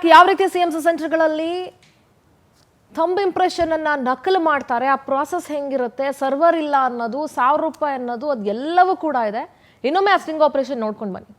ಯಾವ ರೀತಿ CMC ಸೆಂಟರ್ಗಳಲ್ಲಿ thumb impression ಅನ್ನ ನಕಲು ಮಾಡ್ತಾರೆ, ಆ ಪ್ರಾಸೆಸ್ ಹೆಂಗಿರುತ್ತೆ, ಸರ್ವರ್ ಇಲ್ಲ ಅನ್ನೋದು, ₹1000 ಅನ್ನೋದು, ಅದು ಎಲ್ಲವೂ ಕೂಡ ಇದೆ. ಇನ್ನೊಮ್ಮೆ ಆ ಸ್ಟಿಂಗ್ ಆಪರೇಷನ್ ನೋಡ್ಕೊಂಡು ಬನ್ನಿ.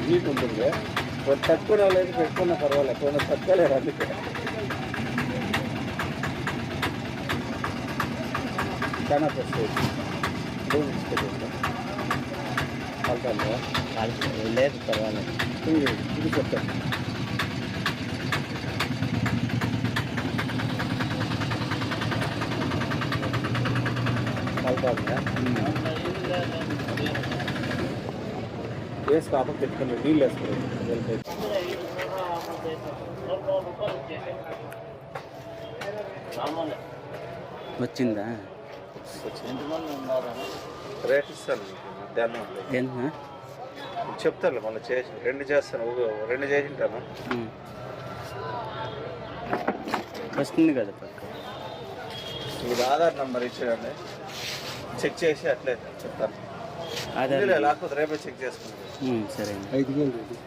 నీట్ ఉంటుంది. తక్కువ లేదు పెట్టుకున్నా పర్వాలేదు, కొన్ని తక్కువలేదు. అందుకే చాలా వస్తుంది. లేదు పర్వాలేదు, ఇది చెప్తాను. వేసి కాప పెట్టుకుని నీళ్ళు వేసుకోండి. వచ్చిందా? రేట్ ఇస్తాను మధ్యాహ్నం చెప్తాను. మళ్ళీ చేసి రెండు చేస్తాను, రెండు చేసింటాను. వస్తుంది కదా పక్క. మీరు ఆధార్ నెంబర్ ఇచ్చేయండి, చెక్ చేసి అట్లే చెప్తాను. లేకపోతే రేపే చెక్ చేసుకుంటాను. సరే, 5,000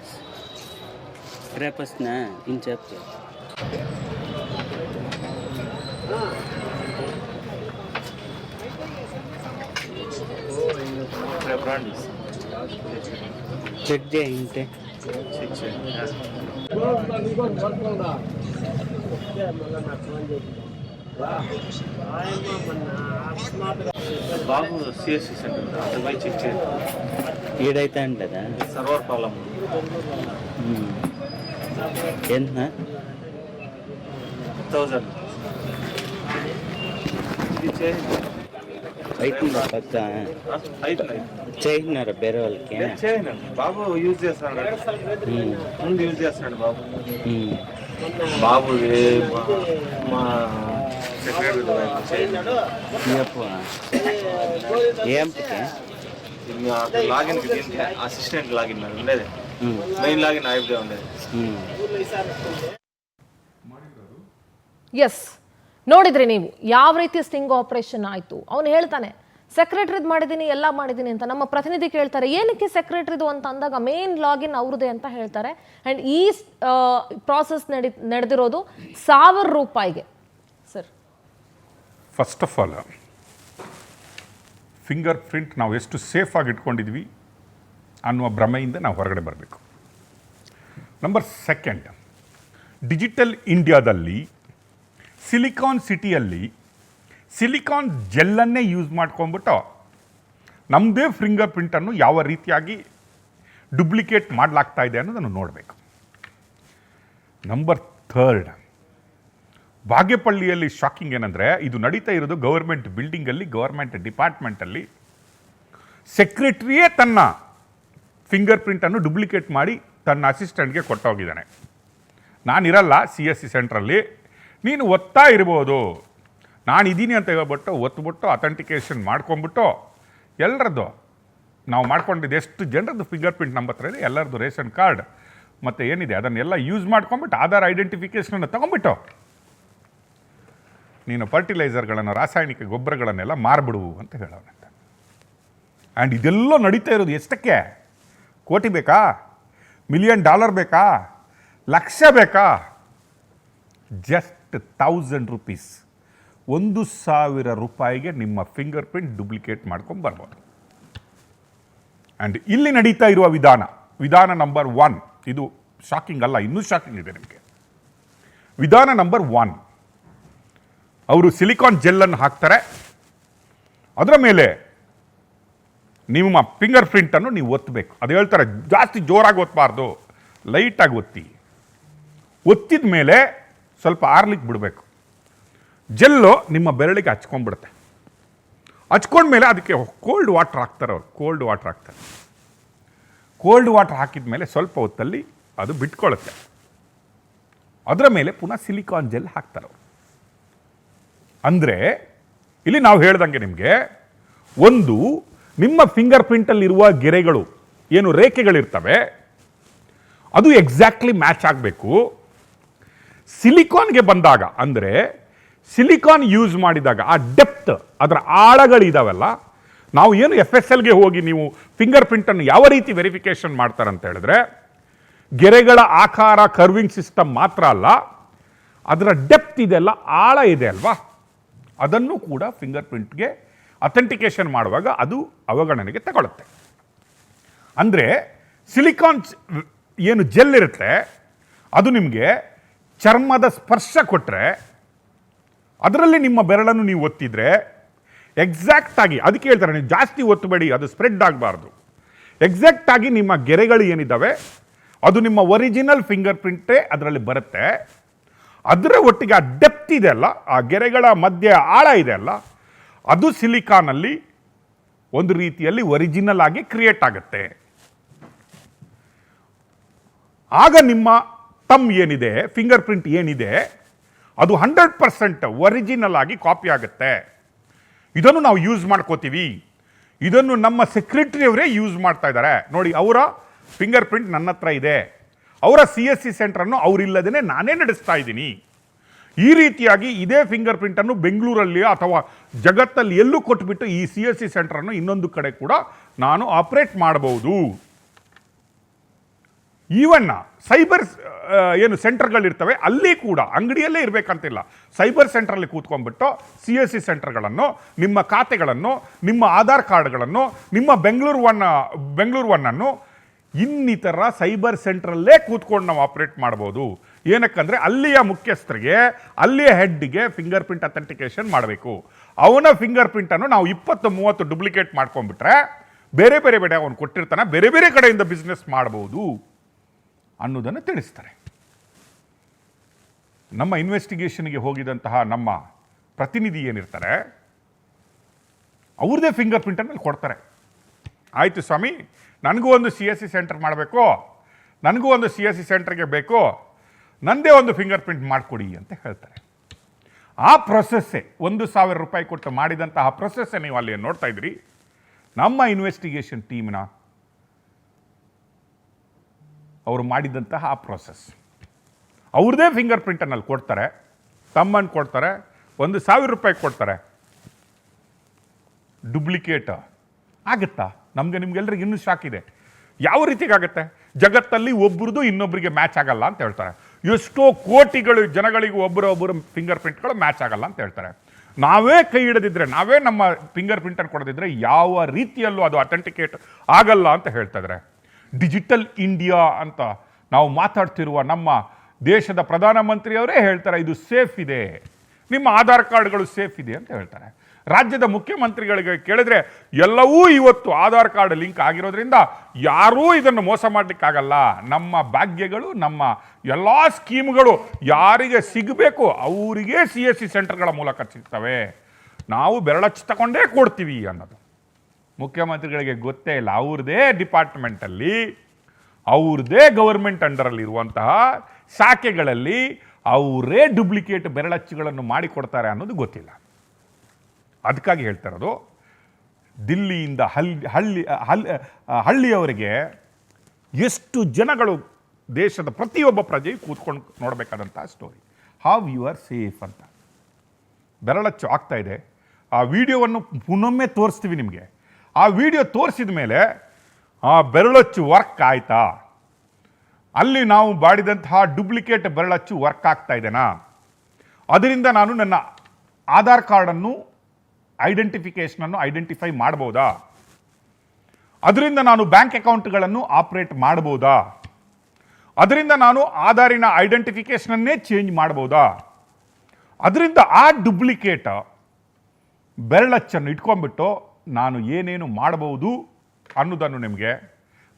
రేపు వస్తున్నా ఇన్ చెప్తా. రేపు రండి, చెక్ చేయింటే చెక్ చేయండి. బాబు సిఎస్సి సెంటర్ అక్కడ పోయి చెక్ చేయండి. ఈడైతే అంటదా సర్వర్ ప్రాబ్లం ఎంత? 1000 ఇది చేయండి. అవుతుందా పక్క? చేసినారా వేరే వాళ్ళకి? చేయండి. బాబు యూజ్ చేస్తున్నాడు, ముందు యూజ్ చేస్తున్నాడు బాబు. బాబు మా లాగిన్ అసిస్టెంట్ లాగిన్ ఉండేది, మెయిన్ లాగిన్ అయిపోయి ఉండేది. ಎಸ್, ನೋಡಿದ್ರಿ ನೀವು ಯಾವ ರೀತಿ ಸ್ಟಿಂಗ್ ಆಪರೇಷನ್ ಆಯಿತು. ಅವನು ಹೇಳ್ತಾನೆ ಸೆಕ್ರೆಟರಿದು ಮಾಡಿದ್ದೀನಿ, ಎಲ್ಲ ಮಾಡಿದ್ದೀನಿ ಅಂತ. ನಮ್ಮ ಪ್ರತಿನಿಧಿ ಕೇಳ್ತಾರೆ ಏನಕ್ಕೆ ಸೆಕ್ರೆಟರಿದು ಅಂತ ಅಂದಾಗ ಮೇನ್ ಲಾಗಿನ್ ಅವ್ರದೇ ಅಂತ ಹೇಳ್ತಾರೆ. ಆ್ಯಂಡ್ ಈ ಪ್ರಾಸೆಸ್ ನಡೆದಿರೋದು ₹1000 sir. First of all, finger print ನಾವು ಎಷ್ಟು ಸೇಫಾಗಿ ಇಟ್ಕೊಂಡಿದ್ವಿ ಅನ್ನುವ ಭ್ರಮೆಯಿಂದ ನಾವು ಹೊರಗಡೆ ಬರಬೇಕು. ನಂಬರ್ ಸೆಕೆಂಡ್, ಡಿಜಿಟಲ್ ಇಂಡಿಯಾದಲ್ಲಿ ಸಿಲಿಕಾನ್ ಸಿಟಿಯಲ್ಲಿ ಸಿಲಿಕಾನ್ ಜೆಲ್ಲನ್ನೇ ಯೂಸ್ ಮಾಡ್ಕೊಂಡ್ಬಿಟ್ಟು ನಮ್ಮದೇ ಫಿಂಗರ್ ಪ್ರಿಂಟನ್ನು ಯಾವ ರೀತಿಯಾಗಿ ಡುಪ್ಲಿಕೇಟ್ ಮಾಡಲಾಗ್ತಾ ಇದೆ ಅನ್ನೋದನ್ನು ನೋಡಬೇಕು. ನಂಬರ್ ಥರ್ಡ್, ಬಾಗೇಪಳ್ಳಿಯಲ್ಲಿ ಶಾಕಿಂಗ್ ಏನಂದರೆ, ಇದು ನಡೀತಾ ಇರೋದು ಗೌರ್ಮೆಂಟ್ ಬಿಲ್ಡಿಂಗಲ್ಲಿ, ಗೌರ್ಮೆಂಟ್ ಡಿಪಾರ್ಟ್ಮೆಂಟಲ್ಲಿ. ಸೆಕ್ರೆಟ್ರಿಯೇ ತನ್ನ ಫಿಂಗರ್ ಪ್ರಿಂಟನ್ನು ಡುಪ್ಲಿಕೇಟ್ ಮಾಡಿ ತನ್ನ ಅಸಿಸ್ಟೆಂಟ್ಗೆ ಕೊಟ್ಟೋಗಿದ್ದಾನೆ. ನಾನಿರಲ್ಲ CSC ಸೆಂಟ್ರಲ್ಲಿ, ನೀನು ಒತ್ತಾ ಇರ್ಬೋದು, ನಾನಿದ್ದೀನಿ ಅಂತ ಹೇಳ್ಬಿಟ್ಟು ಒತ್ಬಿಟ್ಟು ಅಥೆಂಟಿಕೇಷನ್ ಮಾಡ್ಕೊಂಬಿಟ್ಟು ಎಲ್ಲರದ್ದು ನಾವು ಮಾಡ್ಕೊಂಡಿದ್ದು ಎಷ್ಟು ಜನರದ್ದು ಫಿಂಗರ್ ಪ್ರಿಂಟ್ ನಮ್ಮ ಹತ್ರ ಇದೆ, ಎಲ್ಲರದ್ದು ರೇಷನ್ ಕಾರ್ಡ್ ಮತ್ತು ಏನಿದೆ ಅದನ್ನೆಲ್ಲ ಯೂಸ್ ಮಾಡ್ಕೊಂಬಿಟ್ಟು ಆಧಾರ್ ಐಡೆಂಟಿಫಿಕೇಷನನ್ನು ತೊಗೊಂಬಿಟ್ಟು ನೀನು ಫರ್ಟಿಲೈಸರ್ಗಳನ್ನು, ರಾಸಾಯನಿಕ ಗೊಬ್ಬರಗಳನ್ನೆಲ್ಲ ಮಾರ್ಬಿಡು ಅಂತ ಹೇಳೋನಂತೆ. ಆ್ಯಂಡ್ ಇದೆಲ್ಲ ನಡೀತಾ ಇರೋದು ಎಷ್ಟಕ್ಕೆ? ಕೋಟಿ ಬೇಕಾ? $1,000,000 ಬೇಕಾ? ಲಕ್ಷ ಬೇಕಾ? ಜಸ್ಟ್ ₹1,000, ₹1,000 ನಿಮ್ಮ ಫಿಂಗರ್ ಪ್ರಿಂಟ್ ಡುಪ್ಲಿಕೇಟ್ ಮಾಡ್ಕೊಂಡು ಬರ್ಬೋದು. ಆ್ಯಂಡ್ ಇಲ್ಲಿ ನಡೀತಾ ಇರುವ ವಿಧಾನ ನಂಬರ್ 1, ಇದು ಶಾಕಿಂಗ್ ಅಲ್ಲ, ಇನ್ನೂ ಶಾಕಿಂಗ್ ಇದೆ ನಿಮಗೆ. ವಿಧಾನ ನಂಬರ್ 1, ಅವರು ಸಿಲಿಕಾನ್ ಜೆಲ್ಲನ್ನು ಹಾಕ್ತಾರೆ, ಅದರ ಮೇಲೆ ನಿಮ್ಮ ಫಿಂಗರ್ ಪ್ರಿಂಟನ್ನು ನೀವು ಒತ್ತಬೇಕು. ಅದು ಹೇಳ್ತಾರೆ ಜಾಸ್ತಿ ಜೋರಾಗಿ ಒತ್ತಬಾರ್ದು, ಲೈಟಾಗಿ ಒತ್ತಿದ ಮೇಲೆ ಸ್ವಲ್ಪ ಆರ್ಲಿಕ್ಕೆ ಬಿಡಬೇಕು. ಜೆಲ್ಲು ನಿಮ್ಮ ಬೆರಳಿಗೆ ಹಚ್ಕೊಂಡ್ಬಿಡುತ್ತೆ. ಹಚ್ಕೊಂಡ್ಮೇಲೆ ಅದಕ್ಕೆ ಕೋಲ್ಡ್ ವಾಟರ್ ಹಾಕ್ತಾರೆ ಅವ್ರು, ಕೋಲ್ಡ್ ವಾಟರ್ ಹಾಕ್ತಾರೆ. ಕೋಲ್ಡ್ ವಾಟರ್ ಹಾಕಿದ ಮೇಲೆ ಸ್ವಲ್ಪ ಹೊತ್ತಲ್ಲಿ ಅದು ಬಿಟ್ಕೊಳ್ಳುತ್ತೆ. ಅದರ ಮೇಲೆ ಪುನಃ ಸಿಲಿಕಾನ್ ಜೆಲ್ ಹಾಕ್ತಾರೆ ಅವರು. ಅಂದರೆ ಇಲ್ಲಿ ನಾವು ಹೇಳ್ದಂಗೆ ನಿಮಗೆ ಒಂದು ನಿಮ್ಮ ಫಿಂಗರ್ ಪ್ರಿಂಟಲ್ಲಿರುವ ಗೆರೆಗಳು ಏನು ರೇಖೆಗಳಿರ್ತವೆ ಅದು ಎಕ್ಸಾಕ್ಟ್ಲಿ ಮ್ಯಾಚ್ ಆಗಬೇಕು. ಸಿಲಿಕಾನ್ಗೆ ಬಂದಾಗ ಅಂದರೆ ಸಿಲಿಕಾನ್ ಯೂಸ್ ಮಾಡಿದಾಗ ಆ ಡೆಪ್ತ್ ಅದರ ಆಳಗಳಿದಾವಲ್ಲ, ನಾವು ಏನು FSLಗೆ ಹೋಗಿ ನೀವು ಫಿಂಗರ್ ಪ್ರಿಂಟನ್ನು ಯಾವ ರೀತಿ ವೆರಿಫಿಕೇಶನ್ ಮಾಡ್ತಾರೆ ಅಂತ ಹೇಳಿದ್ರೆ ಗೆರೆಗಳ ಆಕಾರ ಕರ್ವಿಂಗ್ ಸಿಸ್ಟಮ್ ಮಾತ್ರ ಅಲ್ಲ, ಅದರ ಡೆಪ್ತ್ ಇದೆಲ್ಲ ಆಳ ಇದೆ ಅಲ್ವಾ, ಅದನ್ನು ಕೂಡ ಫಿಂಗರ್ ಪ್ರಿಂಟ್ಗೆ ಅಥೆಂಟಿಕೇಶನ್ ಮಾಡುವಾಗ ಅದು ಅವಗಣನೆಗೆ ತಗೊಳುತ್ತೆ. ಅಂದರೆ ಸಿಲಿಕಾನ್ ಏನು ಜೆಲ್ ಇರುತ್ತೆ ಅದು ನಿಮಗೆ ಚರ್ಮದ ಸ್ಪರ್ಶ ಕೊಟ್ಟರೆ ಅದರಲ್ಲಿ ನಿಮ್ಮ ಬೆರಳನ್ನು ನೀವು ಒತ್ತಿದ್ರೆ ಎಕ್ಸಾಕ್ಟಾಗಿ, ಅದಕ್ಕೆ ಹೇಳ್ತಾರೆ ನೀವು ಜಾಸ್ತಿ ಒತ್ತಬೇಡಿ, ಅದು ಸ್ಪ್ರೆಡ್ ಆಗಬಾರ್ದು. ಎಕ್ಸಾಕ್ಟಾಗಿ ನಿಮ್ಮ ಗೆರೆಗಳು ಏನಿದ್ದಾವೆ ಅದು ನಿಮ್ಮ ಒರಿಜಿನಲ್ ಫಿಂಗರ್ ಪ್ರಿಂಟೇ ಅದರಲ್ಲಿ ಬರುತ್ತೆ. ಅದರ ಒಟ್ಟಿಗೆ ಆ ಡೆಪ್ತ್ ಇದೆ ಅಲ್ಲ, ಆ ಗೆರೆಗಳ ಮಧ್ಯೆ ಆಳ ಇದೆ ಅಲ್ಲ, ಅದು ಸಿಲಿಕಾನಲ್ಲಿ ಒಂದು ರೀತಿಯಲ್ಲಿ ಒರಿಜಿನಲ್ ಆಗಿ ಕ್ರಿಯೇಟ್ ಆಗುತ್ತೆ. ಆಗ ನಿಮ್ಮ ತಮ್ ಏನಿದೆ, ಫಿಂಗರ್ ಪ್ರಿಂಟ್ ಏನಿದೆ ಅದು 100% ಒರಿಜಿನಲ್ ಆಗಿ ಕಾಪಿ ಆಗುತ್ತೆ. ಇದನ್ನು ನಾವು ಯೂಸ್ ಮಾಡ್ಕೋತೀವಿ. ಇದನ್ನು ನಮ್ಮ ಸೆಕ್ರೆಟರಿ ಅವರೇ ಯೂಸ್ ಮಾಡ್ತಾ ಇದ್ದಾರೆ ನೋಡಿ. ಅವರ ಫಿಂಗರ್ ಪ್ರಿಂಟ್ ನನ್ನ ಹತ್ರ ಇದೆ, ಅವರ CSC ಸೆಂಟ್ರನ್ನು ಅವರಿಲ್ಲದೇ ನಾನೇ ನಡೆಸ್ತಾ ಇದ್ದೀನಿ. ಈ ರೀತಿಯಾಗಿ ಇದೇ ಫಿಂಗರ್ ಪ್ರಿಂಟನ್ನು ಬೆಂಗಳೂರಲ್ಲಿ ಅಥವಾ ಜಗತ್ತಲ್ಲಿ ಎಲ್ಲೂ ಕೊಟ್ಬಿಟ್ಟು ಈ CSC ಸೆಂಟ್ರನ್ನು ಇನ್ನೊಂದು ಕಡೆ ಕೂಡ ನಾನು ಆಪರೇಟ್ ಮಾಡಬಹುದು. ಈವನ್ ಸೈಬರ್ ಏನು ಸೆಂಟರ್ಗಳಿರ್ತವೆ ಅಲ್ಲಿ ಕೂಡ ಅಂಗಡಿಯಲ್ಲೇ ಇರಬೇಕಂತಿಲ್ಲ, ಸೈಬರ್ ಸೆಂಟ್ರಲ್ಲಿ ಕೂತ್ಕೊಂಡ್ಬಿಟ್ಟು CSC ಸೆಂಟರ್ಗಳನ್ನು, ನಿಮ್ಮ ಖಾತೆಗಳನ್ನು, ನಿಮ್ಮ ಆಧಾರ್ ಕಾರ್ಡ್ಗಳನ್ನು, ನಿಮ್ಮ ಬೆಂಗಳೂರು ಒನ್ನನ್ನು ಇನ್ನಿತರ ಸೈಬರ್ ಸೆಂಟ್ರಲ್ಲೇ ಕೂತ್ಕೊಂಡು ನಾವು ಆಪರೇಟ್ ಮಾಡ್ಬೋದು. ಏನಕ್ಕಂದರೆ ಅಲ್ಲಿಯ ಮುಖ್ಯಸ್ಥರಿಗೆ, ಅಲ್ಲಿಯ ಹೆಡ್ಗೆ ಫಿಂಗರ್ ಪ್ರಿಂಟ್ ಅಥೆಂಟಿಕೇಶನ್ ಮಾಡಬೇಕು. ಅವನ ಫಿಂಗರ್ ಪ್ರಿಂಟನ್ನು ನಾವು 20-30 ಡುಪ್ಲಿಕೇಟ್ ಮಾಡ್ಕೊಂಡ್ಬಿಟ್ರೆ ಬೇರೆ ಬೇರೆ ಅವನು ಕೊಟ್ಟಿರ್ತಾನೆ, ಬೇರೆ ಬೇರೆ ಕಡೆಯಿಂದ ಬಿಸ್ನೆಸ್ ಮಾಡ್ಬೋದು ಅನ್ನೋದನ್ನು ತಿಳಿಸ್ತಾರೆ. ನಮ್ಮ ಇನ್ವೆಸ್ಟಿಗೇಷನ್ಗೆ ಹೋಗಿದಂತಹ ನಮ್ಮ ಪ್ರತಿನಿಧಿ ಏನಿರ್ತಾರೆ ಅವ್ರದ್ದೇ ಫಿಂಗರ್ ಪ್ರಿಂಟನ್ನು ಕೊಡ್ತಾರೆ. ಆಯಿತು ಸ್ವಾಮಿ, ನನಗೂ ಒಂದು CSC ಸೆಂಟರ್ ಮಾಡಬೇಕು, ನನಗೂ ಒಂದು CSC ಸೆಂಟರ್ಗೆ ಬೇಕು, ನನ್ನದೇ ಒಂದು ಫಿಂಗರ್ ಪ್ರಿಂಟ್ ಮಾಡಿಕೊಡಿ ಅಂತ ಹೇಳ್ತಾರೆ. ಆ ಪ್ರೊಸೆಸ್ಸೇ 1,000 ರೂಪಾಯಿ ಕೊಟ್ಟು ಮಾಡಿದಂತಹ ಪ್ರೊಸೆಸ್ಸೇ ನೀವು ಅಲ್ಲಿ ನೋಡ್ತಾ ಇದ್ರಿ. ನಮ್ಮ ಇನ್ವೆಸ್ಟಿಗೇಷನ್ ಟೀಮ್ನ ಅವರು ಮಾಡಿದಂತಹ ಆ ಪ್ರೊಸೆಸ್ ಅವ್ರದ್ದೇ ಫಿಂಗರ್ ಪ್ರಿಂಟನ್ನಲ್ಲಿ ಕೊಡ್ತಾರೆ, ತಮ್ಮನ್ನು ಕೊಡ್ತಾರೆ, 1,000 ರೂಪಾಯಿ ಕೊಡ್ತಾರೆ. ಡುಪ್ಲಿಕೇಟ್ ಆಗುತ್ತಾ? ನಿಮ್ಗೆಲ್ರಿಗೆ ಇನ್ನೂ ಶಾಕ್ ಇದೆ. ಯಾವ ರೀತಿಗಾಗುತ್ತೆ? ಜಗತ್ತಲ್ಲಿ ಒಬ್ಬರದು ಇನ್ನೊಬ್ಬರಿಗೆ ಮ್ಯಾಚ್ ಆಗಲ್ಲ ಅಂತ ಹೇಳ್ತಾರೆ. ಎಷ್ಟೋ ಕೋಟಿಗಳು ಜನಗಳಿಗೂ ಒಬ್ಬರೊಬ್ಬರು ಫಿಂಗರ್ ಪ್ರಿಂಟ್ಗಳು ಮ್ಯಾಚ್ ಆಗಲ್ಲ ಅಂತ ಹೇಳ್ತಾರೆ. ನಾವೇ ಕೈ ಹಿಡಿದಿದ್ರೆ, ನಾವೇ ನಮ್ಮ ಫಿಂಗರ್ ಪ್ರಿಂಟನ್ನು ಕೊಡದಿದ್ರೆ ಯಾವ ರೀತಿಯಲ್ಲೂ ಅದು ಅಥೆಂಟಿಕೇಟ್ ಆಗಲ್ಲ ಅಂತ ಹೇಳ್ತಾ ಇದ್ದಾರೆ. ಡಿಜಿಟಲ್ ಇಂಡಿಯಾ ಅಂತ ನಾವು ಮಾತಾಡ್ತಿರುವ ನಮ್ಮ ದೇಶದ ಪ್ರಧಾನಮಂತ್ರಿಯವರೇ ಹೇಳ್ತಾರೆ ಇದು ಸೇಫ್ ಇದೆ, ನಿಮ್ಮ ಆಧಾರ್ ಕಾರ್ಡ್ಗಳು ಸೇಫ್ ಇದೆ ಅಂತ ಹೇಳ್ತಾರೆ. ರಾಜ್ಯದ ಮುಖ್ಯಮಂತ್ರಿಗಳಿಗೆ ಕೇಳಿದ್ರೆ ಎಲ್ಲವೂ ಇವತ್ತು ಆಧಾರ್ ಕಾರ್ಡ್ ಲಿಂಕ್ ಆಗಿರೋದ್ರಿಂದ ಯಾರೂ ಇದನ್ನು ಮೋಸ ಮಾಡಲಿಕ್ಕಾಗಲ್ಲ. ನಮ್ಮ ಭಾಗ್ಯಗಳು, ನಮ್ಮ ಎಲ್ಲ ಸ್ಕೀಮ್ಗಳು ಯಾರಿಗೆ ಸಿಗಬೇಕು ಅವರಿಗೆ CSC ಸೆಂಟರ್ಗಳ ಮೂಲಕ ಸಿಗ್ತವೆ, ನಾವು ಬೆರಳಚ್ಚು ತಗೊಂಡೇ ಕೊಡ್ತೀವಿ ಅನ್ನೋದು ಮುಖ್ಯಮಂತ್ರಿಗಳಿಗೆ ಗೊತ್ತೇ ಇಲ್ಲ. ಅವ್ರದ್ದೇ ಡಿಪಾರ್ಟ್ಮೆಂಟಲ್ಲಿ, ಅವ್ರದ್ದೇ ಗವರ್ಮೆಂಟ್ ಅಂಡರಲ್ಲಿರುವಂತಹ ಶಾಖೆಗಳಲ್ಲಿ ಅವರೇ ಡುಪ್ಲಿಕೇಟ್ ಬೆರಳಚ್ಚುಗಳನ್ನು ಮಾಡಿಕೊಡ್ತಾರೆ ಅನ್ನೋದು ಗೊತ್ತಿಲ್ಲ. ಅದಕ್ಕಾಗಿ ಹೇಳ್ತಾ ಇರೋದು, ದಿಲ್ಲಿಯಿಂದ ಹಳ್ಳಿಯವರೆಗೆ ಎಷ್ಟು ಜನಗಳು, ದೇಶದ ಪ್ರತಿಯೊಬ್ಬ ಪ್ರಜೆಯು ಕೂತ್ಕೊಂಡು ನೋಡಬೇಕಾದಂಥ story. How you are safe ಅಂತ ಬೆರಳಚ್ಚು ಆಗ್ತಾ ಇದೆ. ಆ ವಿಡಿಯೋವನ್ನು ಪುನೊಮ್ಮೆ ತೋರಿಸ್ತೀವಿ ನಿಮಗೆ. ಆ ವಿಡಿಯೋ ತೋರಿಸಿದ ಮೇಲೆ ಆ ಬೆರಳಚ್ಚು ವರ್ಕ್ ಆಯ್ತಾ, ಅಲ್ಲಿ ನಾವು ಮಾಡಿದಂತಹ ಡುಪ್ಲಿಕೇಟ್ ಬೆರಳಚ್ಚು ವರ್ಕ್ ಆಗ್ತಾ ಇದೆನಾ, ಅದರಿಂದ ನಾನು ನನ್ನ ಆಧಾರ್ ಕಾರ್ಡನ್ನು ಐಡೆಂಟಿಫಿಕೇಷನನ್ನು ಐಡೆಂಟಿಫೈ ಮಾಡ್ಬೋದಾ, ಅದರಿಂದ ನಾನು ಬ್ಯಾಂಕ್ ಅಕೌಂಟ್ಗಳನ್ನು ಆಪರೇಟ್ ಮಾಡ್ಬೋದಾ, ಅದರಿಂದ ನಾನು ಆಧಾರಿನ ಐಡೆಂಟಿಫಿಕೇಷನನ್ನೇ ಚೇಂಜ್ ಮಾಡ್ಬೋದಾ, ಅದರಿಂದ ಆ ಡುಪ್ಲಿಕೇಟ್ ಬೆರಳಚ್ಚನ್ನು ಇಟ್ಕೊಂಡ್ಬಿಟ್ಟು ನಾನು ಏನೇನು ಮಾಡಬಹುದು ಅನ್ನೋದನ್ನು ನಿಮಗೆ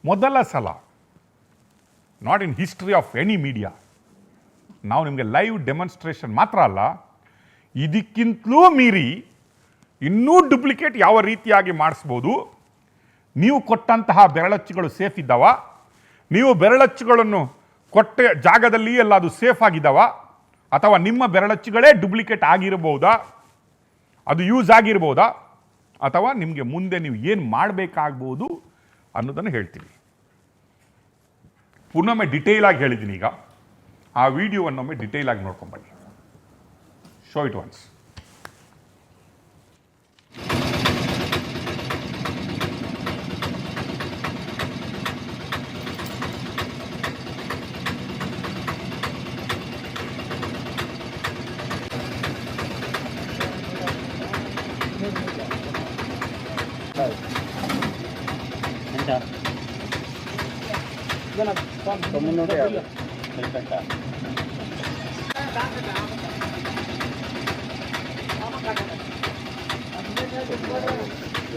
ಮೊದಲ ಸಲ, not in history of any media, ನಾವು ನಿಮಗೆ ಲೈವ್ ಡೆಮಾನ್ಸ್ಟ್ರೇಷನ್ ಮಾತ್ರ ಅಲ್ಲ, ಇದಕ್ಕಿಂತಲೂ ಮೀರಿ ಇನ್ನೂ ಡೂಪ್ಲಿಕೇಟ್ ಯಾವ ರೀತಿಯಾಗಿ ಮಾಡಿಸ್ಬೋದು, ನೀವು ಕೊಟ್ಟಂತಹ ಬೆರಳಚ್ಚುಗಳು ಸೇಫ್ ಇದ್ದಾವ, ನೀವು ಬೆರಳಚ್ಚುಗಳನ್ನು ಕೊಟ್ಟ ಜಾಗದಲ್ಲಿ ಎಲ್ಲ ಅದು ಸೇಫ್ ಆಗಿದ್ದಾವ, ಅಥವಾ ನಿಮ್ಮ ಬೆರಳಚ್ಚುಗಳೇ ಡೂಪ್ಲಿಕೇಟ್ ಆಗಿರಬಹುದಾ, ಅದು ಯೂಸ್ ಆಗಿರ್ಬೋದಾ, ಅಥವಾ ನಿಮಗೆ ಮುಂದೆ ನೀವು ಏನು ಮಾಡಬೇಕಾಗ್ಬೋದು ಅನ್ನೋದನ್ನು ಹೇಳ್ತೀವಿ. ಪುನೊಮ್ಮೆ ಡಿಟೇಲ್ ಆಗಿ ಹೇಳಿದ್ದೀನಿ. ಈಗ ಆ ವಿಡಿಯೋವನ್ನೊಮ್ಮೆ ಡಿಟೇಲ್ ಆಗಿ ನೋಡ್ಕೊಂಬನ್ನಿ. Show it once. ఎంత తొమ్మిది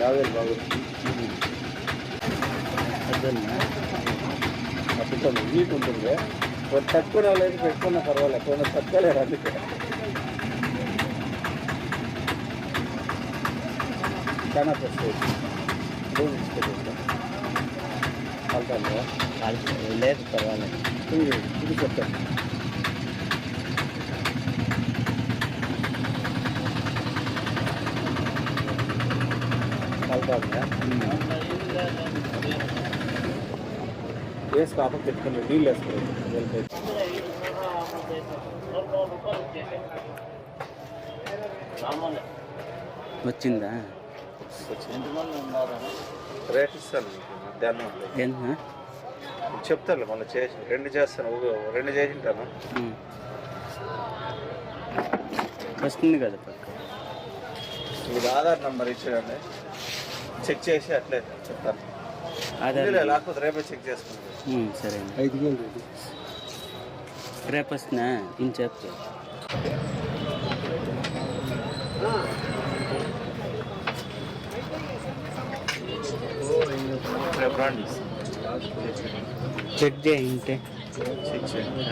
యాభై అప్పుడు వీక్ ఉంటుంది, తక్కువ లేదు పెట్టుకున్నా పర్వాలేదు, కొన్ని తక్కువలేదు అందుకే చాలా ప్రెస్టేజ్ లేదు పర్వాలేదు. ఇది చెప్తాను. వేసి కాపం పెట్టుకుని నీళ్ళు వేసుకోండి. వచ్చిందా? ఎంతమంది ఉన్నారు? రేట్ ఇస్తాను మీకు మధ్యాహ్నం. ఏంటన్నా చెప్తాను, మొన్న చేసి 2 చేస్తాను, 2 చేసింటాను. వస్తుంది కదా పక్క. ఇది ఆధార్ నెంబర్ ఇచ్చాడండి, చెక్ చేసి అట్లే చెప్తాను. ఆధార్ లేకపోతే రేపే చెక్ చేసుకుంటాను. సరే 5,000 రేపు వస్తున్నా నేను చెప్తా. రేపు రండి, చెక్ చేయింటే చెక్ చేయండి.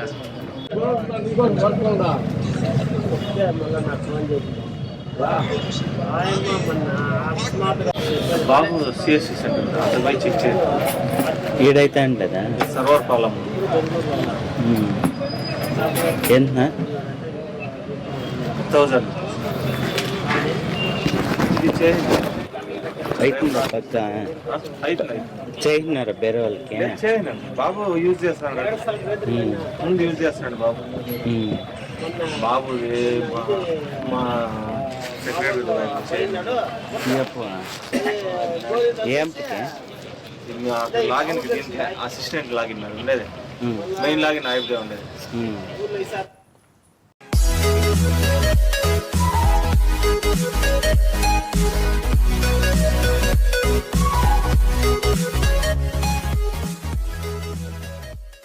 బాబు సిఎస్సి సెంటర్ అక్కడ పోయి చెక్ చేయండి. ఈడైతే అంటదా? సర్వర్ ప్రాబ్లం ఏంటన్నా 1000 ఇది చేయండి. అవుతుందా పక్క? చేసినారా ಬೇರೆ వాళ్ళకి? చేయండి బాబు, యూజ్ చేస్తాను, ముందు యూజ్ చేస్తున్నాడు బాబు. బాబు మా సెక్రటరీ లాగిన్ దీనికి అసిస్టెంట్ లాగిన్ ఉండేది, మెయిన్ లాగిన్ అయిపోతే ఉండేది.